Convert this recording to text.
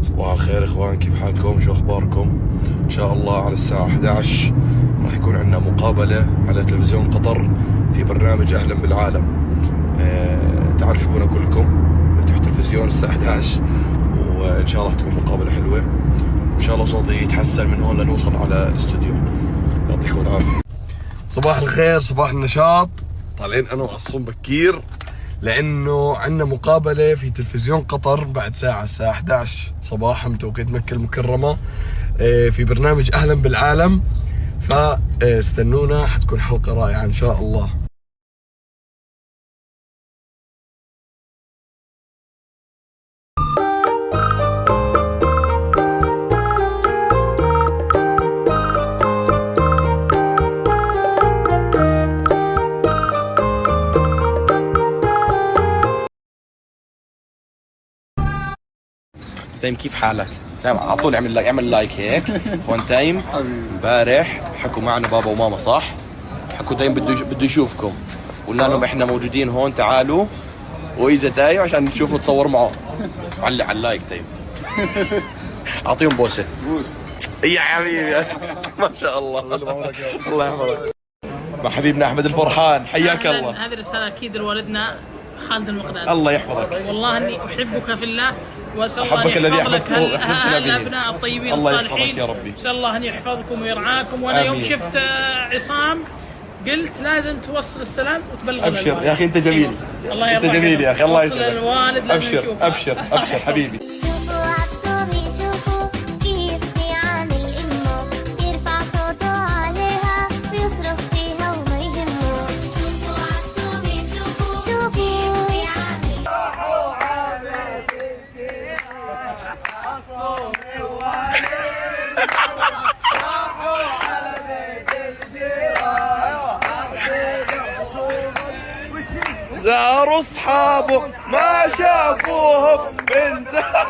صباح الخير اخوان، كيف حالكم؟ شو اخباركم؟ ان شاء الله على الساعة 11 راح يكون عندنا مقابلة على تلفزيون قطر في برنامج اهلا بالعالم. تعالوا شوفونا كلكم، نفتح التلفزيون الساعة 11 وان شاء الله تكون مقابلة حلوة، وان شاء الله صوتي يتحسن من هون لنوصل على الاستوديو. يعطيكم العافية. صباح الخير، صباح النشاط. طالعين انا وعصوم بكير لانه عندنا مقابله في تلفزيون قطر بعد ساعه، الساعه 11 صباحا بتوقيت مكه المكرمه، في برنامج اهلا بالعالم. فاستنونا، حتكون حلقه رائعه ان شاء الله. تايم، كيف حالك؟ تايم على طول اعمل لايك هيك. اخوان تايم امبارح حكوا معنا بابا وماما، صح؟ حكوا تايم بده يشوفكم، قلنا لهم احنا موجودين هون تعالوا، واجا تايم عشان نشوفه تصور معه. علق على اللايك تايم. اعطيهم بوسه. بوس يا حبيبي. ما شاء الله. الله يحفظك. مع حبيبنا احمد الفرحان، حياك الله. هذه الرسالة اكيد لوالدنا خالد المقداد. الله يحفظك. والله اني احبك في الله، واسال الله احبك ان الذي يحفظ لك احببتنا به. الابناء الطيبين الله الصالحين. يحفظك يا ربي. اسال الله ان يحفظكم ويرعاكم. وانا يوم شفت عصام قلت لازم توصل السلام وتبلغ ابشر للوالد. يا اخي، انت جميل. الله انت جميل يا اخي، الله يسعدك. يسعدك. الوالد لازم ابشر يشوفه. ابشر ابشر حبيبي. زاروا اصحابه ما شافوهم من زمان.